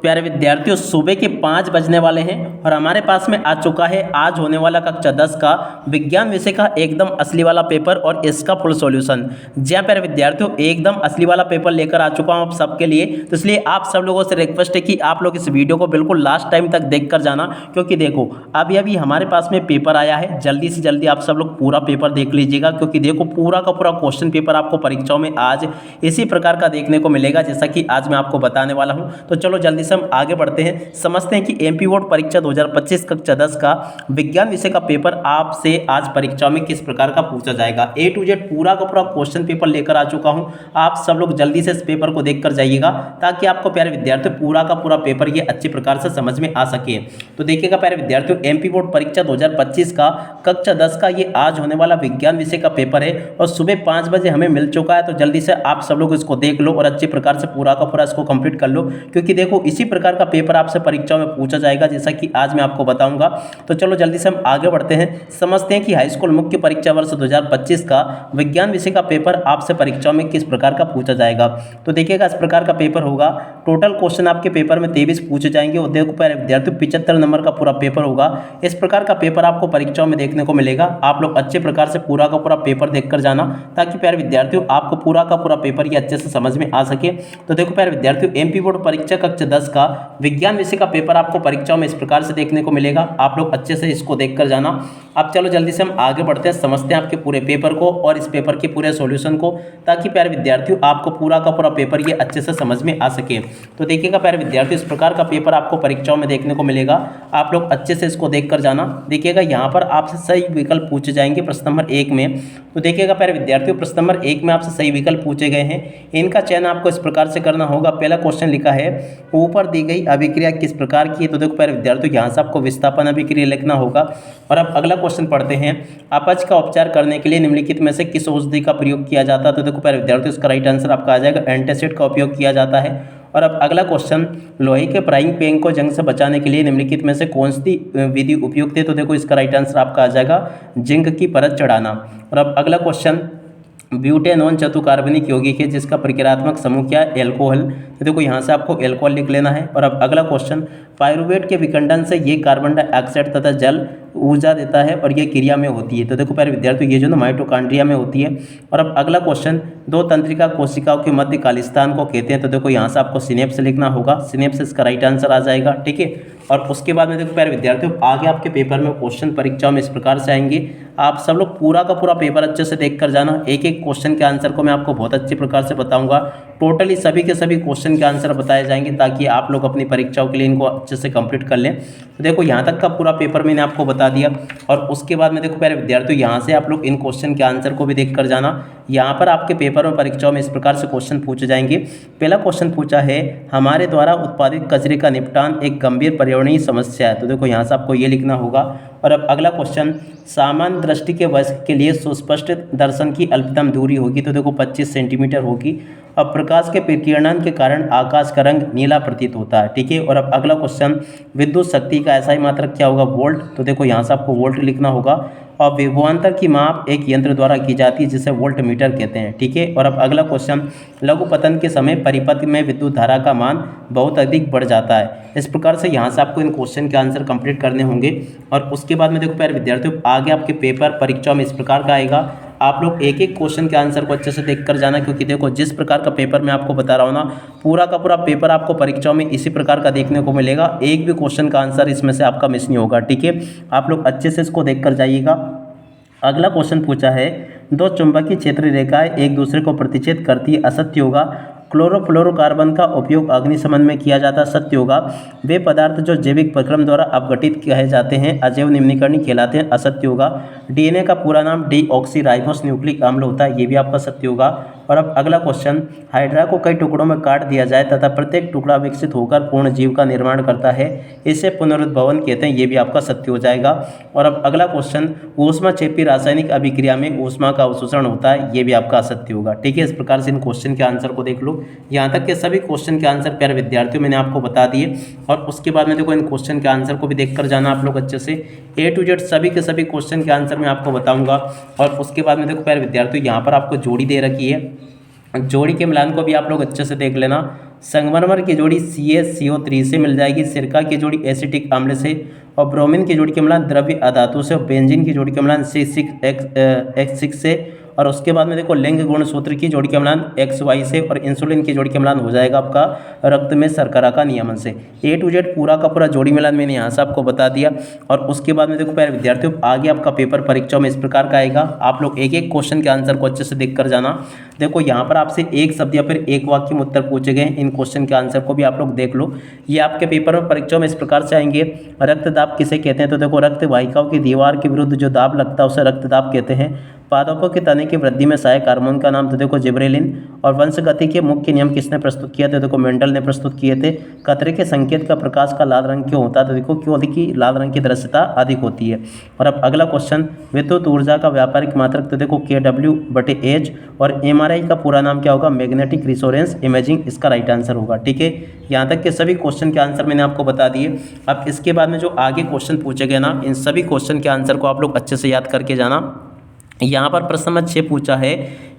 प्यारे विद्यार्थियों, सुबह के 5 बजने वाले हैं और हमारे पास में आ चुका है आज होने वाला कक्षा 10 का विज्ञान विषय का एकदम असली वाला पेपर और इसका फुल सॉल्यूशन। जी हाँ प्यारे विद्यार्थियों, एकदम असली वाला पेपर लेकर आ चुका हूँ आप सबके लिए। तो इसलिए आप सब लोगों से रिक्वेस्ट है कि आप लोग इस वीडियो को बिल्कुल लास्ट टाइम तक देख कर जाना, क्योंकि देखो अभी अभी हमारे पास में पेपर आया है। जल्दी से जल्दी आप सब लोग पूरा पेपर देख लीजिएगा, क्योंकि देखो पूरा का पूरा क्वेश्चन पेपर आपको परीक्षाओं में आज इसी प्रकार का देखने को मिलेगा जैसा कि आज मैं आपको बताने वाला हूँ। तो चलो जल्दी से हम आगे बढ़ते हैं, समझते हैं कि एमपी बोर्ड परीक्षा 2025 कक्षा 10 का विज्ञान विषय का पेपर आपसे आज परीक्षा में किस प्रकार का पूछा जाएगा। ए टू जेड पूरा का पूरा क्वेश्चन पेपर लेकर आ चुका हूं। आप सब लोग जल्दी से इस पेपर को देखकर जाइएगा ताकि आपको प्यारे विद्यार्थियों पूरा का पूरा पेपर ये अच्छी प्रकार से समझ में आ सके। तो देखिएगा प्यारे विद्यार्थियों, एमपी बोर्ड परीक्षा 2025 का कक्षा 10 का ये आज होने वाला विज्ञान विषय का पेपर है और सुबह 5 बजे हमें मिल चुका है। तो जल्दी से आप सब लोग इसको देख लो और अच्छी प्रकार से पूरा का पूरा इसको कंप्लीट कर लो, क्योंकि देखो इसी प्रकार का पेपर आपसे परीक्षाओं में पूछा जाएगा जैसा कि आज मैं आपको बताऊंगा। तो चलो जल्दी से हम आगे बढ़ते हैं, समझते हैं कि हाई स्कूल मुख्य परीक्षा वर्ष 2025 का विज्ञान विषय का पेपर आपसे परीक्षाओं में किस प्रकार का पूछा जाएगा। तो देखिएगा इस प्रकार का पेपर होगा। टोटल क्वेश्चन आपके पेपर में 23 पूछे जाएंगे और देखो प्यारे विद्यार्थियों 75 नंबर का पूरा पेपर होगा। इस प्रकार का पेपर आपको परीक्षाओं में देखने को मिलेगा। आप लोग अच्छे प्रकार से पूरा का पूरा पेपर देखकर जाना ताकि प्यारे विद्यार्थियों आपको पूरा का पूरा पेपर ये अच्छे से समझ में आ सके। तो देखो प्यारे विद्यार्थियों, एमपी बोर्ड परीक्षा कक्षा 10 का विज्ञान विषय का पेपर आपको परीक्षाओं में इस प्रकार से देखने को मिलेगा। आप लोग अच्छे से इसको देखकर जाना। अब चलो जल्दी से हम आगे बढ़ते हैं, समझते हैं आपके पूरे पेपर को और इस पेपर के पूरे सॉल्यूशन को, ताकि प्यारे विद्यार्थियों आपको पूरा का पूरा पेपर ये अच्छे से समझ में आ सके। तो देखिएगा प्यारे विद्यार्थियों, इस प्रकार का पेपर आपको परीक्षाओं में देखने को मिलेगा। आप लोग अच्छे से इसको देखकर जाना। देखिएगा यहाँ पर आपसे सही विकल्प पूछे जाएंगे प्रश्न नंबर 1 में। तो देखिएगा प्यारे विद्यार्थियों, प्रश्न नंबर 1 में आपसे सही विकल्प पूछे गए हैं। इनका चयन आपको इस प्रकार से करना होगा। पहला क्वेश्चन लिखा है ऊपर दी गई अभिक्रिया किस प्रकार की है। तो देखो प्यारे विद्यार्थियों, यहाँ से आपको विस्थापन अभिक्रिया लिखना होगा। और अब अगला क्वेश्चन पढ़ते हैं, अपच का उपचार करने के लिए निम्नलिखित में से किस औषधि का प्रयोग किया जाता है। तो देखो प्यारे विद्यार्थियों, इसका राइट आंसर आपका आ जाएगा एंटासिड का उपयोग किया जाता है। और अब अगला क्वेश्चन, लोहे के फ्राइंग पैन को जंग से बचाने के लिए निम्नलिखित में से कौन सी विधि उपयुक्त है। तो देखो इसका राइट आंसर आपका आ जाएगा जिंक की परत चढ़ाना। और अब अगला क्वेश्चन, ब्यूटेनॉन चतुर्कार्बनिक यौगिक है जिसका प्रक्रियात्मक समूह क्या है, एल्कोहल। तो देखो यहाँ से आपको एल्कोहल लिख लेना है। और अब अगला क्वेश्चन, पायरुवेट के विखंडन से ये कार्बन डाइऑक्साइड तथा जल ऊर्जा देता है और ये क्रिया में होती है। तो देखो प्यारे विद्यार्थियों, ये जो ना माइटोकॉन्ड्रिया में होती है। और अब अगला क्वेश्चन, दो तंत्रिका कोशिकाओं के मध्य कालिस्तान को कहते हैं। तो देखो यहाँ से आपको सिनेप्स लिखना होगा। सिनेप्स इसका राइट आंसर आ जाएगा, ठीक है। और उसके बाद में देखो प्यारे विद्यार्थियों, आगे आपके पेपर में क्वेश्चन परीक्षाओं में इस प्रकार से आएंगे। आप सब लोग पूरा का पूरा पेपर अच्छे से देख कर जाना। एक एक क्वेश्चन के आंसर को मैं आपको बहुत अच्छी प्रकार से बताऊंगा। टोटली सभी के सभी क्वेश्चन के आंसर बताए जाएंगे ताकि आप लोग अपनी परीक्षाओं के लिए इनको अच्छे से कंप्लीट कर लें। तो देखो यहाँ तक का पूरा पेपर मैंने आपको बता दिया। और उसके बाद में देखो प्यारे विद्यार्थियों, यहाँ से आप लोग इन क्वेश्चन के आंसर को भी देख कर जाना। यहाँ पर आपके पेपर में परीक्षाओं में इस प्रकार से क्वेश्चन पूछे जाएंगे। पहला क्वेश्चन पूछा है, हमारे द्वारा उत्पादित कचरे का निपटान एक गंभीर पर्यावरणीय समस्या है। तो देखो यहाँ से आपको ये लिखना होगा। और अब अगला क्वेश्चन, सामान्य दृष्टि के वयस्क के लिए सुस्पष्ट दर्शन की अल्पतम दूरी होगी। तो देखो 25 सेंटीमीटर होगी। अब प्रकाश के विकिरण के कारण आकाश का रंग नीला प्रतीत होता है, ठीक है। और अब अगला क्वेश्चन, विद्युत शक्ति का ऐसा ही मात्रक क्या होगा, वोल्ट। तो देखो यहाँ से आपको वोल्ट लिखना होगा। और विभवांतर की माप एक यंत्र द्वारा की जाती है जिसे वोल्ट मीटर कहते हैं, ठीक है। और अब अगला क्वेश्चन, लघु पतन के समय परिपथ में विद्युत धारा का मान बहुत अधिक बढ़ जाता है। इस प्रकार से यहाँ से आपको इन क्वेश्चन के आंसर कंप्लीट करने होंगे। और उसके बाद में देखो प्यारे विद्यार्थियों, आगे आपके पेपर परीक्षा में इस प्रकार का आएगा। आप लोग एक एक क्वेश्चन के आंसर को अच्छे से देख कर जाना, क्योंकि देखो जिस प्रकार का पेपर मैं आपको बता रहा हूँ ना, पूरा का पूरा पेपर आपको परीक्षाओं में इसी प्रकार का देखने को मिलेगा। एक भी क्वेश्चन का आंसर इसमें से आपका मिस नहीं होगा, ठीक है। आप लोग अच्छे से इसको देख कर जाइएगा। अगला क्वेश्चन पूछा है, दो चुंबकीय क्षेत्र रेखाएं एक दूसरे को प्रतिच्छेद करती है, असत्य होगा। क्लोरोफ्लोरोकार्बन का उपयोग अग्निशमन में किया जाता है, सत्य होगा। वे पदार्थ जो जैविक प्रक्रम द्वारा अपघटित कहे जाते हैं अजैव निम्नीकरणीय कहलाते हैं, असत्य होगा। डीएनए का पूरा नाम डीऑक्सीराइबोस न्यूक्लिक अम्ल होता है, ये भी आपका सत्य होगा। और अब अगला क्वेश्चन, हाइड्रा को कई टुकड़ों में काट दिया जाए तथा प्रत्येक टुकड़ा विकसित होकर पूर्ण जीव का निर्माण करता है, इसे पुनरुद्भवन कहते हैं, ये भी आपका सत्य हो जाएगा। और अब अगला क्वेश्चन, ऊष्माक्षेपी रासायनिक अभिक्रिया में ऊष्मा का अवशोषण होता है, ये भी आपका असत्य होगा, ठीक है। इस प्रकार से इन क्वेश्चन के आंसर को देख लो। यहाँ तक के सभी क्वेश्चन के आंसर प्यारे विद्यार्थियों मैंने आपको बता दिए। और उसके बाद में देखो इन क्वेश्चन के आंसर को भी देख कर जाना आप लोग अच्छे से। ए टू जेड सभी के सभी क्वेश्चन के आंसर मैं आपको बताऊंगा। और उसके बाद में देखो प्यारे विद्यार्थियों, यहाँ पर आपको जोड़ी दे रखी है, जोड़ी के मिलान को भी आप लोग अच्छे से देख लेना। संगमरमर की जोड़ी CaCO3 से मिल जाएगी, सिरका की जोड़ी एसिटिक अम्ल से, और ब्रोमीन की जोड़ी के मिलान द्रव्य अधातु से, और बेंजीन की जोड़ी के मिलान C6H6 से, और उसके बाद में देखो लिंग गुण सूत्र की जोड़ी के मिलान XY से, और इंसुलिन की जोड़ी के मिलान हो जाएगा आपका रक्त में शर्करा का नियमन से। A to Z पूरा का पूरा जोड़ी मिलान मैंने यहाँ से आपको बता दिया। और उसके बाद में देखो प्यारे विद्यार्थियों, आगे आपका पेपर परीक्षा में इस प्रकार का आएगा। आप लोग एक एक क्वेश्चन के आंसर को अच्छे से देख कर जाना। देखो यहाँ पर आपसे एक शब्द या फिर एक वाक्य में उत्तर पूछे गए, इन क्वेश्चन के आंसर को भी आप लोग देख लो। ये आपके पेपर में परीक्षा में इस प्रकार से आएंगे। रक्तदाब किसे कहते हैं? तो देखो रक्त वाहिकाओं की दीवार के विरुद्ध जो दाब लगता है उसे रक्तदाब कहते हैं। पादपों के तने की वृद्धि में सहायक हार्मोन का नाम तो देखो जिब्रेलिन। और वंशगति के मुख्य नियम किसने प्रस्तुत किया? तो देखो मेंडल ने प्रस्तुत किए थे। कतरे के संकेत का प्रकाश का लाल रंग क्यों होता है? तो देखो क्योंकि लाल रंग की दृश्यता अधिक होती है। और अब अगला क्वेश्चन, विद्युत ऊर्जा का व्यापारिक मात्रक तो देखो kW/H, और MRI का पूरा नाम क्या होगा? मैग्नेटिक रिजोनेंस इमेजिंग, इसका राइट आंसर होगा। ठीक है, यहाँ तक के सभी क्वेश्चन के आंसर मैंने आपको बता दिए। अब इसके बाद में जो आगे क्वेश्चन पूछे गए ना, इन सभी क्वेश्चन के आंसर को आप लोग अच्छे से याद करके जाना। यहाँ पर प्रश्न नंबर 6 पूछा है,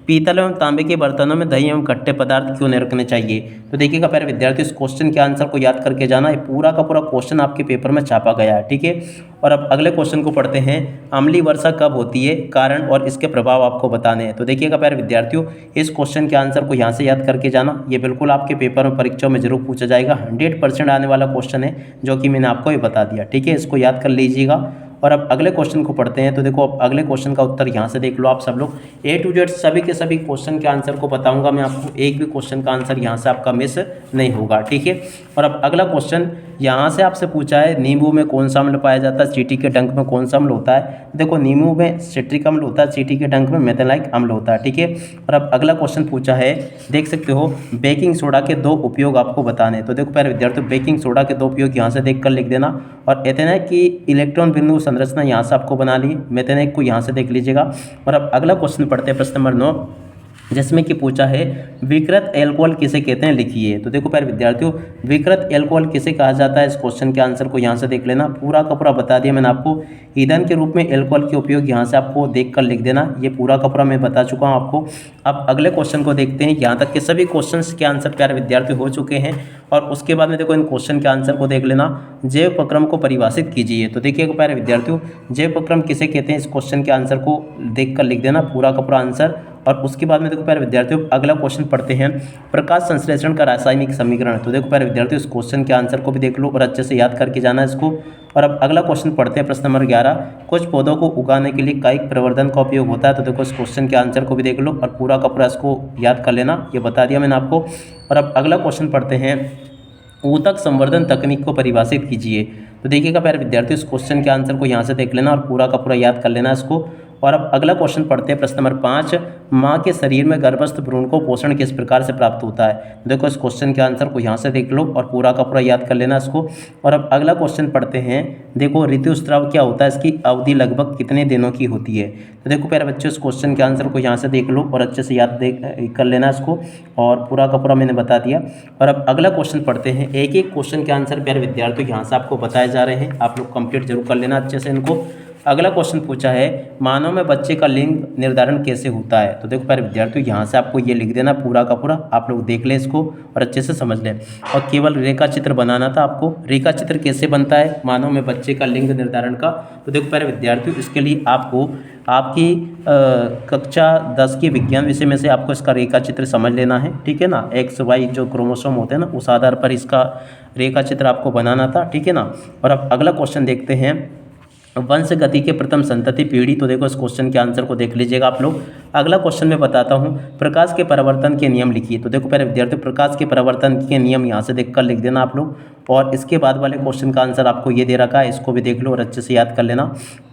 पीतल एवं तांबे के बर्तनों में दही एवं खट्टे पदार्थ क्यों नहीं रखने चाहिए? तो देखिएगा प्यारे विद्यार्थियों, इस क्वेश्चन के आंसर को याद करके जाना। ये पूरा का पूरा क्वेश्चन आपके पेपर में छापा गया है। ठीक है, और अब अगले क्वेश्चन को पढ़ते हैं। अम्लीय वर्षा कब होती है? कारण और इसके प्रभाव आपको बताने हैं। तो देखिएगा प्यारे विद्यार्थियों, इस क्वेश्चन के आंसर को यहाँ से याद करके जाना। ये बिल्कुल आपके पेपर में परीक्षा में जरूर पूछा जाएगा। 100% आने वाला क्वेश्चन है, जो कि मैंने आपको ये बता दिया। ठीक है, इसको याद कर लीजिएगा। और अब अगले क्वेश्चन को पढ़ते हैं। तो देखो अब अगले क्वेश्चन का उत्तर यहाँ से देख लो आप सब लोग। A to Z सभी के सभी क्वेश्चन के आंसर को बताऊंगा मैं आपको, एक भी क्वेश्चन का आंसर यहाँ से आपका मिस नहीं होगा। ठीक है, और अब अगला क्वेश्चन यहाँ से आपसे पूछा है, नींबू में कौन सा अम्ल पाया जाता है? चींटी के डंक में कौन सा अम्ल होता है? देखो नींबू में सिट्रिक अम्ल होता है, चींटी के डंक में मेथेनाइक अम्ल होता है। ठीक है, और अब अगला क्वेश्चन पूछा है, देख सकते हो, बेकिंग सोडा के 2 उपयोग आपको बताने। तो देखो प्यारे विद्यार्थियों, बेकिंग सोडा के 2 उपयोग यहाँ से देख कर लिख देना। और एथेनाइक की इलेक्ट्रॉन बिंदु संरचना यहाँ से आपको बना ली, मेथेनाइक को यहाँ से देख लीजिएगा। और अब अगला क्वेश्चन पढ़ते हैं, प्रश्न नंबर 9, जिसमें कि पूछा है, विकृत एल्कोहल किसे कहते हैं? लिखिए। तो देखो प्यारे विद्यार्थियों, विकृत एल्कोहल किसे कहा जाता है? इस क्वेश्चन के आंसर को यहाँ से देख लेना। पूरा का पूरा बता दिया मैंने आपको। ईंधन के रूप में एल्कोहल के उपयोग यहाँ से आपको देख कर लिख देना। ये पूरा का पूरा मैं बता चुका हूँ आपको। अब अगले क्वेश्चन को देखते हैं। यहाँ तक के सभी क्वेश्चन के आंसर प्यारे विद्यार्थी हो चुके हैं। और उसके बाद में देखो इन क्वेश्चन के आंसर को देख लेना। जैव उपक्रम को परिभाषित कीजिए। तो देखिए प्यारे विद्यार्थियों, जैव उपक्रम किसे कहते हैं? इस क्वेश्चन के आंसर को देख कर लिख देना, पूरा का पूरा आंसर। और उसके बाद में देखो प्यारे विद्यार्थियों, अगला क्वेश्चन पढ़ते हैं, प्रकाश संश्लेषण का रासायनिक समीकरण। तो देखो प्यारे विद्यार्थियों, इस क्वेश्चन के आंसर को भी देख लो और अच्छे से याद करके जाना इसको। और अब अगला क्वेश्चन पढ़ते हैं, प्रश्न नंबर 11, कुछ पौधों को उगाने के लिए कायिक प्रवर्धन का उपयोग होता है। तो देखो इस क्वेश्चन के आंसर को भी देख लो और पूरा का पूरा इसको याद कर लेना, ये बता दिया मैंने आपको। और अब अगला क्वेश्चन पढ़ते हैं, ऊतक संवर्धन तकनीक को परिभाषित कीजिए। तो देखिएगा प्यारे विद्यार्थियों, इस क्वेश्चन के आंसर को यहाँ से देख लेना और पूरा का पूरा याद कर लेना इसको। और अब अगला क्वेश्चन पढ़ते हैं, प्रश्न नंबर 5, माँ के शरीर में गर्भस्थ भ्रूण को पोषण किस प्रकार से प्राप्त होता है? देखो इस क्वेश्चन के आंसर को यहाँ से देख लो और पूरा का पूरा याद कर लेना इसको। और अब अगला क्वेश्चन पढ़ते हैं, देखो ऋतुस्राव क्या होता है? इसकी अवधि लगभग कितने दिनों की होती है? तो देखो प्यारे बच्चों, इस क्वेश्चन के आंसर को यहाँ से देख लो और अच्छे से याद कर लेना इसको, और पूरा का पूरा मैंने बता दिया। और अब अगला क्वेश्चन पढ़ते हैं। एक एक क्वेश्चन के आंसर प्यारे विद्यार्थियों यहाँ से आपको बताए जा रहे हैं, आप लोग कंप्लीट जरूर कर लेना अच्छे से इनको। अगला क्वेश्चन पूछा है, मानव में बच्चे का लिंग निर्धारण कैसे होता है? तो देखो प्यारे विद्यार्थियों, यहाँ से आपको ये लिख देना पूरा का पूरा, आप लोग देख लें इसको और अच्छे से समझ लें। और केवल रेखा चित्र बनाना था आपको। रेखा चित्र कैसे बनता है मानव में बच्चे का लिंग निर्धारण का? तो देखो प्यारे विद्यार्थियों, इसके लिए आपको आपकी कक्षा 10 के विज्ञान विषय में से आपको इसका रेखा चित्र समझ लेना है। ठीक है ना, XY जो क्रोमोसोम होते हैं ना, उस आधार पर इसका रेखा चित्र आपको बनाना था। ठीक है ना। और अब अगला क्वेश्चन देखते हैं, वंश गति के प्रथम संतति पीढ़ी। तो देखो इस क्वेश्चन के आंसर को देख लीजिएगा आप लोग। अगला क्वेश्चन मैं बताता हूँ, प्रकाश के परावर्तन के नियम लिखिए। तो देखो प्यारे विद्यार्थियों, प्रकाश के परावर्तन के नियम यहाँ से देखकर लिख देना आप लोग। और इसके बाद वाले क्वेश्चन का आंसर आपको ये दे रखा है, इसको भी देख लो और अच्छे से याद कर लेना।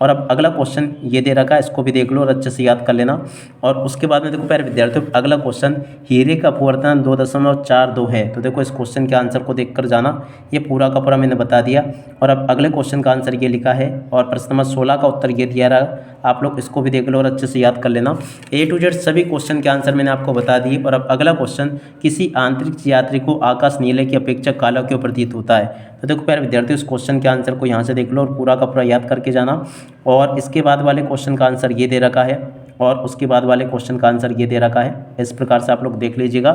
और अब अगला क्वेश्चन ये दे रखा है, इसको भी देख लो और अच्छे से याद कर लेना। और उसके बाद में देखो प्यारे विद्यार्थियों, अगला क्वेश्चन, हीरे का अपवर्तन 2.42 है। तो देखो इस क्वेश्चन के आंसर को देख कर जाना, ये पूरा का पूरा मैंने बता दिया। और अब अगले क्वेश्चन का आंसर ये लिखा है और प्रश्न नंबर 16 का उत्तर ये दिया रहा, आप लोग इसको भी देख लो और अच्छे से याद कर लेना। A to Z सभी क्वेश्चन के आंसर मैंने आपको बता दिए। और अब अगला क्वेश्चन, किसी आंतरिक यात्री को आकाश नीले की अपेक्षा काला क्यों प्रतीत होता है? तो देखो प्यारे विद्यार्थियों, इस क्वेश्चन के आंसर को यहाँ से देख लो और पूरा का पूरा याद करके जाना। और इसके बाद वाले क्वेश्चन का आंसर ये दे रखा है और उसके बाद वाले क्वेश्चन का आंसर ये दे रखा है, इस प्रकार से आप लोग देख लीजिएगा।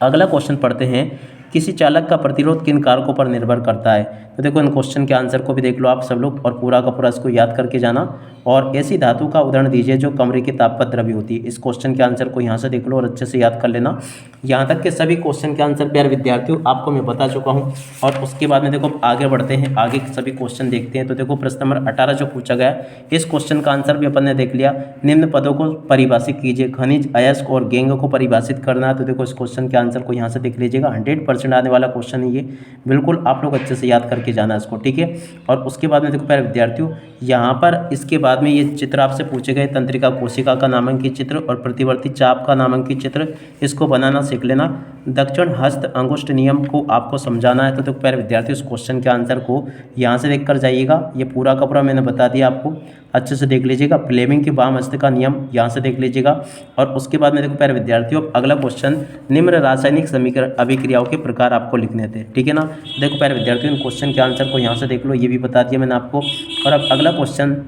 अगला क्वेश्चन पढ़ते हैं, किसी चालक का प्रतिरोध किन कारकों पर निर्भर करता है। तो देखो इन क्वेश्चन के आंसर को भी देख लो आप सब लोग और पूरा का पूरा इसको याद करके जाना। और ऐसी धातु का उदाहरण दीजिए जो कमरे के ताप पर द्रव्य होती है। इस क्वेश्चन के आंसर को यहाँ से देख लो और अच्छे से याद कर लेना। यहाँ तक के सभी क्वेश्चन के आंसर प्यारे विद्यार्थियों आपको मैं बता चुका हूँ। और उसके बाद में देखो आगे बढ़ते हैं, आगे के सभी क्वेश्चन देखते हैं। तो देखो प्रश्न नंबर 18 जो पूछा गया, इस क्वेश्चन का आंसर भी अपन ने देख लिया। निम्न पदों को परिभाषित कीजिए, खनिज, अयस्क और गेंग को परिभाषित करना है। तो देखो इस क्वेश्चन के आंसर को यहाँ से देख लीजिएगा, 100% आने वाला क्वेश्चन है ये, बिल्कुल आप लोग अच्छे से याद करके जाना इसको, ठीक है। और उसके बाद में देखो प्यारे विद्यार्थियों यहाँ पर इसके बाद में ये चित्र आपसे पूछे गए, तंत्रिका कोशिका का नामांकित चित्र और प्रतिवर्ती चाप का नामांकित चित्र, इसको बनाना सीख लेना। दक्षिण हस्त अंगुष्ठ नियम को आपको समझाना है। तो देखो प्यारे विद्यार्थियों इस क्वेश्चन के आंसर को यहाँ से देख कर जाइएगा, ये पूरा का पूरा मैंने बता दिया आपको, अच्छे से देख लीजिएगा। फ्लेमिंग के वाम हस्त का नियम यहाँ से देख लीजिएगा। और उसके बाद में देखो प्यारे विद्यार्थियों अगला क्वेश्चन, निम्न रासायनिक समीकरण अभिक्रियाओं के प्रकार आपको लिखने थे, ठीक है ना। देखो प्यारे विद्यार्थियों इन क्वेश्चन के आंसर को यहाँ से देख लो, ये भी बता दिया मैंने आपको। और अब अगला क्वेश्चन,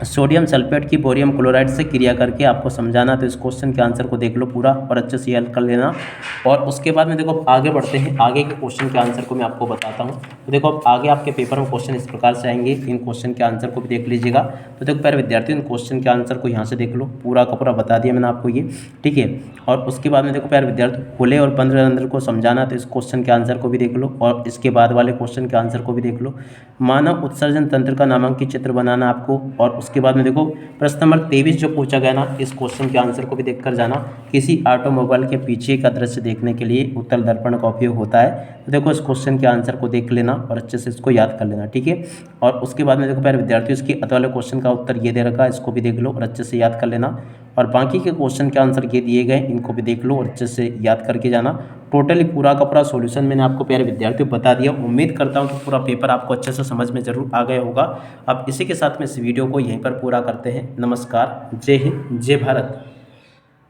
सोडियम सल्फेट की बोरियम क्लोराइड से क्रिया करके आपको समझाना। तो इस क्वेश्चन के आंसर को देख लो पूरा और अच्छे से याद कर लेना। और उसके बाद में देखो आगे बढ़ते हैं, आगे के क्वेश्चन के आंसर को मैं आपको बताता हूँ। तो देखो अब आगे आपके पेपर में क्वेश्चन इस प्रकार से आएंगे, इन क्वेश्चन के आंसर को भी देख लीजिएगा। तो देखो प्यारे विद्यार्थियों इन क्वेश्चन के आंसर को यहाँ से देख लो, पूरा का पूरा बता दिया मैंने आपको ये, ठीक है। और उसके बाद में देखो प्यारे विद्यार्थियों खुले और बंद रंध्र को समझाना। तो इस क्वेश्चन के आंसर को भी देख लो और इसके बाद वाले क्वेश्चन के आंसर को भी देख लो। मानव उत्सर्जन तंत्र का नामांकित चित्र बनाना आपको। और उसके बाद में देखो प्रश्न नंबर 23 जो पूछा गया ना, इस क्वेश्चन के आंसर को भी देखकर जाना। किसी ऑटोमोबाइल के पीछे का दृश्य देखने के लिए उत्तल दर्पण का उपयोग होता है। तो देखो इस क्वेश्चन के आंसर को देख लेना और अच्छे से इसको याद कर लेना, ठीक है। और उसके बाद में देखो प्यारे विद्यार्थियों इसके अगले वाले क्वेश्चन का उत्तर ये दे रखा है, इसको भी देख लो और अच्छे से याद कर लेना। और बाकी के क्वेश्चन के आंसर ये दिए गए, इनको भी देख लो और अच्छे से याद करके जाना। टोटली पूरा का पूरा सॉल्यूशन मैंने आपको प्यारे विद्यार्थियों बता दिया। उम्मीद करता हूँ कि पूरा पेपर आपको अच्छे से समझ में जरूर आ गया होगा। अब इसी के साथ में इस वीडियो को यहीं पर पूरा करते हैं। नमस्कार, जय हिंद, जय भारत।